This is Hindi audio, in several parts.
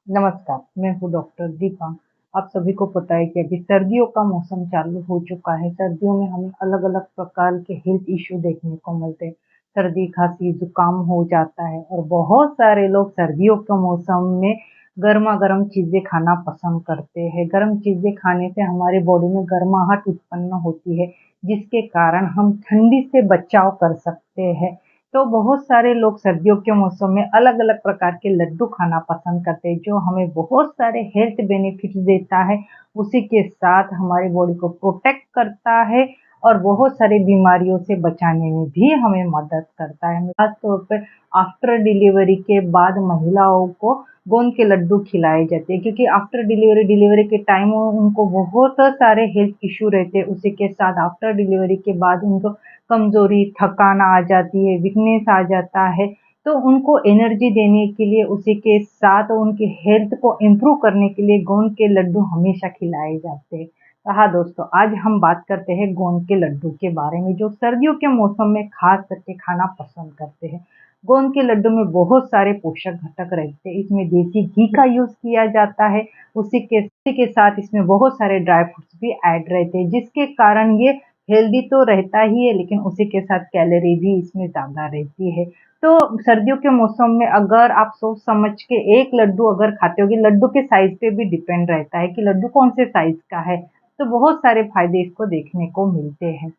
नमस्कार, मैं हूँ डॉक्टर दीपा। आप सभी को पता है कि अभी सर्दियों का मौसम चालू हो चुका है। सर्दियों में हमें अलग-अलग प्रकार के हेल्थ इश्यू देखने को मिलते हैं। सर्दी, खांसी, जुकाम हो जाता है और बहुत सारे लोग सर्दियों के मौसम में गरमा-गरम चीज़ें खाना पसंद करते हैं। गरम चीज़ें खाने से हमारी बॉडी में गर्माहट उत्पन्न होती है, जिसके कारण हम ठंडी से बचाव कर सकते हैं। तो बहुत सारे लोग सर्दियों के मौसम में अलग-अलग प्रकार के लड्डू खाना पसंद करते हैं, जो हमें बहुत सारे हेल्थ बेनिफिट्स देता है। उसी के साथ हमारी बॉडी को प्रोटेक्ट करता है और बहुत सारी बीमारियों से बचाने में भी हमें मदद करता है। खास तौर पे आफ्टर डिलीवरी के बाद महिलाओं को गोंद के लड्डू खिलाए जाते हैं, क्योंकि आफ्टर डिलीवरी के टाइम उनको बहुत सारे हेल्थ इश्यू रहते हैं। उसी के साथ आफ्टर डिलीवरी के बाद उनको कमज़ोरी, थकान आ जाती है, वीकनेस आ जाता है, तो उनको एनर्जी देने के लिए उसी के साथ उनकी हेल्थ को इम्प्रूव करने के लिए गोंद के लड्डू हमेशा खिलाए जाते हैं। तो हाँ दोस्तों, आज हम बात करते हैं गोंद के लड्डू के बारे में, जो सर्दियों के मौसम में खास करके खाना पसंद करते हैं। गोंद के लड्डू में बहुत सारे पोषक घटक रहते हैं। इसमें देसी घी का यूज़ किया जाता है, उसी के साथ इसमें बहुत सारे ड्राई फ्रूट्स भी ऐड रहते हैं, जिसके कारण ये हेल्दी तो रहता ही है, लेकिन उसी के साथ कैलोरी भी इसमें ज़्यादा रहती है। तो सर्दियों के मौसम में अगर आप सोच समझ के एक लड्डू अगर खाते होगे, लड्डू के साइज़ पे भी डिपेंड रहता है कि लड्डू कौन से साइज़ का है, तो बहुत सारे फ़ायदे इसको देखने को मिलते हैं।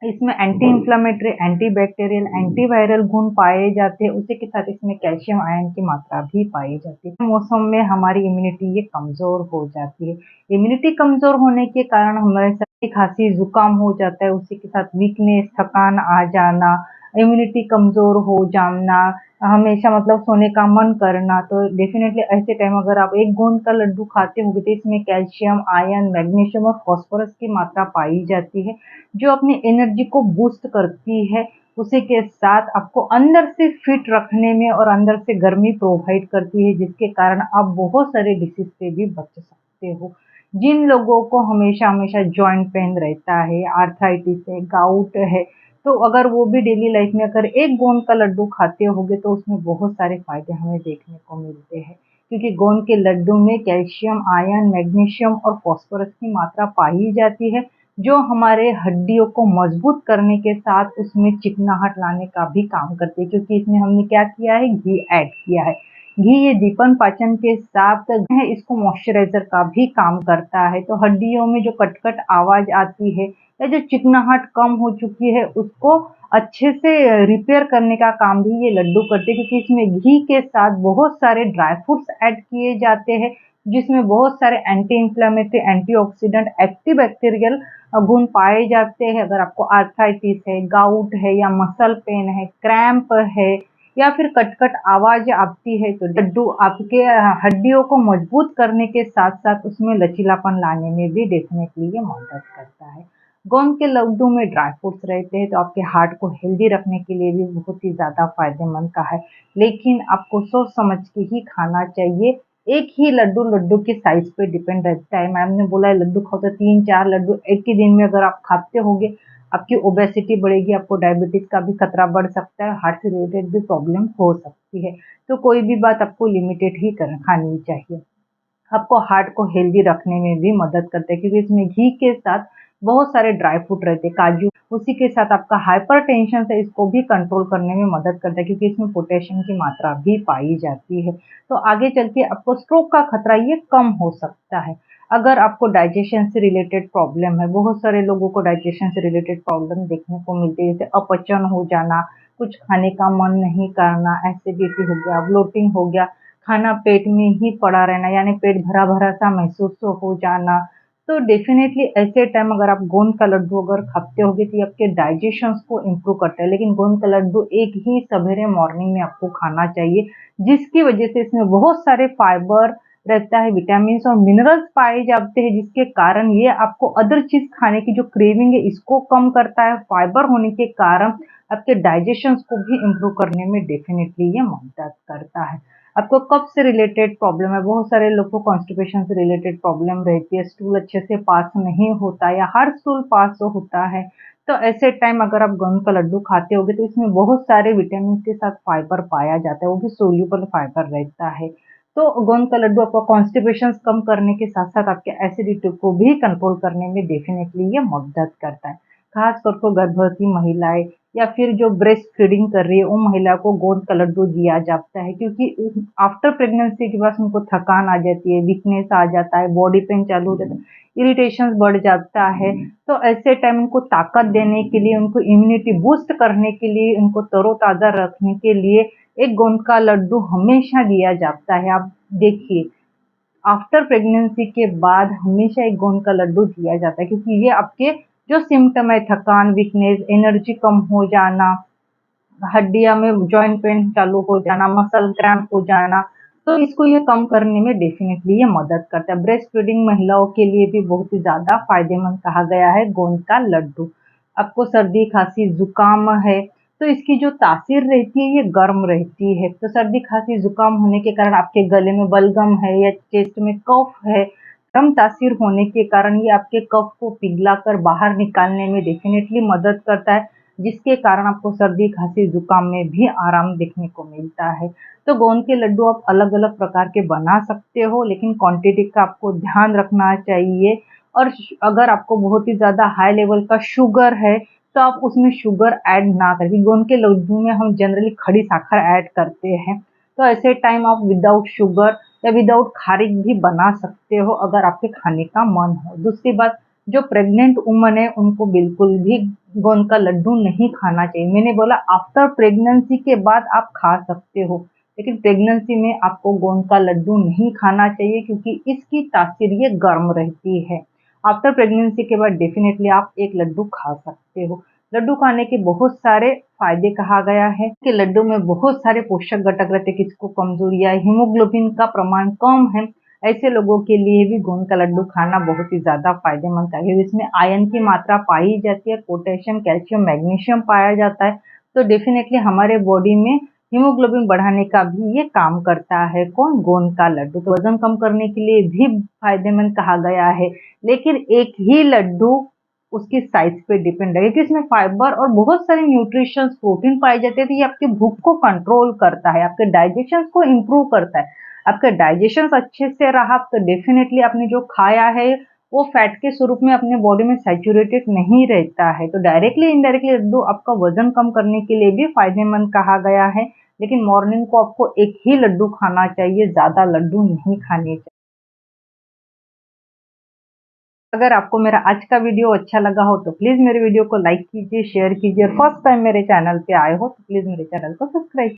इसमें एंटी इन्फ्लेमेटरी, एंटीबैक्टीरियल, एंटीवायरल गुण पाए जाते हैं। उसी के साथ इसमें कैल्शियम आयन की मात्रा भी पाई जाती है। मौसम में हमारी इम्यूनिटी ये कमज़ोर हो जाती है। इम्यूनिटी कमज़ोर होने के कारण हमारे सर्दी, खाँसी, ज़ुकाम हो जाता है। उसी के साथ वीकनेस, थकान आ जाना, इम्यूनिटी कमज़ोर हो जाना, हमेशा मतलब सोने का मन करना। तो डेफ़िनेटली ऐसे टाइम अगर आप एक गोंद का लड्डू खाते होंगे, तो इसमें कैल्शियम, आयरन, मैग्नीशियम और फ़ॉस्फ़ोरस की मात्रा पाई जाती है, जो अपनी एनर्जी को बूस्ट करती है। उसी के साथ आपको अंदर से फिट रखने में और अंदर से गर्मी प्रोवाइड करती है, जिसके कारण आप बहुत सारे डिसीज़ से भी बच सकते हो। जिन लोगों को हमेशा-हमेशा जॉइंट पेन रहता है, आर्थराइटिस है, गाउट है, तो अगर वो भी डेली लाइफ में अगर एक गोंद का लड्डू खाते होंगे, तो उसमें बहुत सारे फ़ायदे हमें देखने को मिलते हैं। क्योंकि गोंद के लड्डू में कैल्शियम, आयरन, मैग्नीशियम और फ़ॉस्फ़ोरस की मात्रा पाई जाती है, जो हमारे हड्डियों को मजबूत करने के साथ उसमें चिकनाहट लाने का भी काम करती है, क्योंकि इसमें हमने क्या किया है, घी ऐड किया है। घी ये दीपन पाचन के साथ है, इसको मॉइस्चराइज़र का भी काम करता है। तो हड्डियों में जो कट-कट आवाज़ आती है या जो चिकनाहट कम हो चुकी है, उसको अच्छे से रिपेयर करने का काम भी ये लड्डू करते हैं, क्योंकि इसमें घी के साथ बहुत सारे ड्राई फ्रूट्स ऐड किए जाते हैं, जिसमें बहुत सारे एंटी इन्फ्लेमेटरी, एंटीऑक्सीडेंट, एंटीबैक्टीरियल गुण पाए जाते हैं। अगर आपको आर्थराइटिस है, गाउट है या मसल पेन है, क्रैम्प है या फिर कट-कट आवाज़ आती है, तो लड्डू आपके हड्डियों को मजबूत करने के साथ-साथ उसमें लचीलापन लाने में भी डेफ़िनेटली मदद करता है। गोंद के लड्डू में ड्राई फ्रूट्स रहते हैं, तो आपके हार्ट को हेल्दी रखने के लिए भी बहुत ही ज़्यादा फ़ायदेमंद का है। लेकिन आपको सोच समझ के ही खाना चाहिए। एक ही लड्डू के साइज़ पे डिपेंड रहता है। मैम ने बोला है लड्डू खाओ, तो 3-4 लड्डू एक ही दिन में अगर आप खाते होंगे, आपकी ओबेसिटी बढ़ेगी, आपको डायबिटीज़ का भी खतरा बढ़ सकता है, हार्ट से रिलेटेड भी प्रॉब्लम हो सकती है। तो कोई भी बात आपको लिमिटेड ही खानी चाहिए। आपको हार्ट को हेल्दी रखने में भी मदद करते हैं, क्योंकि इसमें घी के साथ बहुत सारे ड्राई फ्रूट रहते हैं, काजू, उसी के साथ आपका हाइपरटेंशन है, इसको भी कंट्रोल करने में मदद करता है, क्योंकि इसमें पोटेशियम की मात्रा भी पाई जाती है। तो आगे चल के आपको स्ट्रोक का खतरा ये कम हो सकता है। अगर आपको डाइजेशन से रिलेटेड प्रॉब्लम है, बहुत सारे लोगों को डाइजेशन से रिलेटेड प्रॉब्लम देखने को मिलती है, जैसे अपचन हो जाना, कुछ खाने का मन नहीं करना, एसिडिटी हो गया, ब्लोटिंग हो गया, खाना पेट में ही पड़ा रहना, यानी पेट भरा-भरा सा महसूस हो जाना। तो डेफ़िनेटली ऐसे टाइम अगर आप गोंद का लड्डू अगर खाते होगे, तो ये आपके डाइजेशंस को इम्प्रूव करता है। लेकिन गोंद का लड्डू एक ही सवेरे मॉर्निंग में आपको खाना चाहिए, जिसकी वज़ह से इसमें बहुत सारे फाइबर रहता है, विटामिन्स और मिनरल्स पाए जाते हैं, जिसके कारण ये आपको अदर चीज़ खाने की जो क्रेविंग है, इसको कम करता है। फाइबर होने के कारण आपके डाइजेशंस को भी इम्प्रूव करने में डेफ़िनेटली ये मदद करता है। आपको कब्ज़ से रिलेटेड प्रॉब्लम है, बहुत सारे लोग को कॉन्स्टिपेशन से रिलेटेड प्रॉब्लम रहती है, स्टूल अच्छे से पास नहीं होता या हर स्टूल पास होता है, तो ऐसे टाइम अगर आप गोंद का लड्डू खाते होगे, तो इसमें बहुत सारे विटामिन के साथ फाइबर पाया जाता है, वो भी सोल्यूबल फाइबर रहता है। तो गोंद का लड्डू आपका कॉन्स्टिपेशन कम करने के साथ साथ आपके एसिडिटी को भी कंट्रोल करने में डेफिनेटली ये मदद करता है। खास कर को गर्भवती महिलाएं या फिर जो ब्रेस्ट फीडिंग कर रही है वो महिला को गोंद का लड्डू दिया जाता है, क्योंकि आफ्टर प्रेगनेंसी के बाद उनको थकान आ जाती है, वीकनेस आ जाता है, बॉडी पेन चालू हो जाता है, इरिटेशन बढ़ जाता है। तो ऐसे टाइम उनको ताकत देने के लिए, उनको इम्यूनिटी बूस्ट करने के लिए, उनको तरोताजा रखने के लिए एक गोंद का लड्डू हमेशा दिया जाता है। आप देखिए, आफ्टर प्रेगनेंसी के बाद हमेशा एक गोंद का लड्डू दिया जाता है, क्योंकि ये आपके जो सिम्टम है, थकान, वीकनेस, एनर्जी कम हो जाना, हड्डियां में जॉइंट पेन चालू हो जाना, मसल क्रैम्प हो जाना, तो इसको ये कम करने में डेफिनेटली ये मदद करता है। ब्रेस्ट फीडिंग महिलाओं के लिए भी बहुत ही ज्यादा फायदेमंद कहा गया है गोंद का लड्डू। आपको सर्दी, खांसी, जुकाम है तो इसकी जो तासीर रहती है ये गर्म रहती है। तो सर्दी, खांसी, जुकाम होने के कारण आपके गले में बलगम है या चेस्ट में कफ है, गर्म तासीर होने के कारण ये आपके कफ को पिघलाकर बाहर निकालने में डेफिनेटली मदद करता है, जिसके कारण आपको सर्दी, खांसी, जुकाम में भी आराम देखने को मिलता है। तो गोंद के लड्डू आप अलग-अलग प्रकार के बना सकते हो, लेकिन क्वांटिटी का आपको ध्यान रखना चाहिए। और अगर आपको बहुत ही ज़्यादा हाई लेवल का शुगर है, तो आप उसमें शुगर ऐड ना करें। गोंद के लड्डू में हम जनरली खड़ी साखर ऐड करते हैं, तो ऐसे टाइम आप विदाउट शुगर या विदाउट खारिज भी बना सकते हो अगर आपके खाने का मन हो। दूसरी बात, जो प्रेग्नेंट वुमन है उनको बिल्कुल भी गोंद का लड्डू नहीं खाना चाहिए। मैंने बोला आफ्टर प्रेगनेंसी के बाद आप खा सकते हो, लेकिन प्रेगनेंसी में आपको गोंद का लड्डू नहीं खाना चाहिए, क्योंकि इसकी तासीर ये गर्म रहती है। आफ्टर प्रेगनेंसी के बाद डेफिनेटली आप एक लड्डू खा सकते हो। लड्डू खाने के बहुत सारे फायदे कहा गया है कि लड्डू में बहुत सारे पोषक घटक रहते हैं। किसी को कमजोरी या हीमोग्लोबिन का प्रमाण कम है, ऐसे लोगों के लिए भी गोंद का लड्डू खाना बहुत ही ज्यादा फायदेमंद है, क्योंकि इसमें आयरन की मात्रा पाई जाती है, पोटेशियम, कैल्शियम, मैग्नीशियम पाया जाता है। तो डेफिनेटली हमारे बॉडी में हीमोग्लोबिन बढ़ाने का भी ये काम करता है। कौन? गोंद का लड्डू। तो वजन कम करने के लिए भी फायदेमंद कहा गया है, लेकिन एक ही लड्डू उसकी साइज पे डिपेंड है, क्योंकि इसमें फाइबर और बहुत सारे न्यूट्रिशंस, प्रोटीन पाए जाते हैं। तो ये आपकी भूख को कंट्रोल करता है, आपके डाइजेशन को इम्प्रूव करता है। आपका डाइजेशन अच्छे से रहा तो डेफिनेटली आपने जो खाया है वो फैट के स्वरूप में अपने बॉडी में सैचुरेटेड नहीं रहता है। तो डायरेक्टली इनडायरेक्टली लड्डू आपका वजन कम करने के लिए भी फायदेमंद कहा गया है, लेकिन मॉर्निंग को आपको एक ही लड्डू खाना चाहिए, ज्यादा लड्डू नहीं खाने चाहिए। अगर आपको मेरा आज का वीडियो अच्छा लगा हो तो प्लीज मेरे वीडियो को लाइक कीजिए, शेयर कीजिए, और फर्स्ट टाइम मेरे चैनल पे आए हो तो प्लीज मेरे चैनल को सब्सक्राइब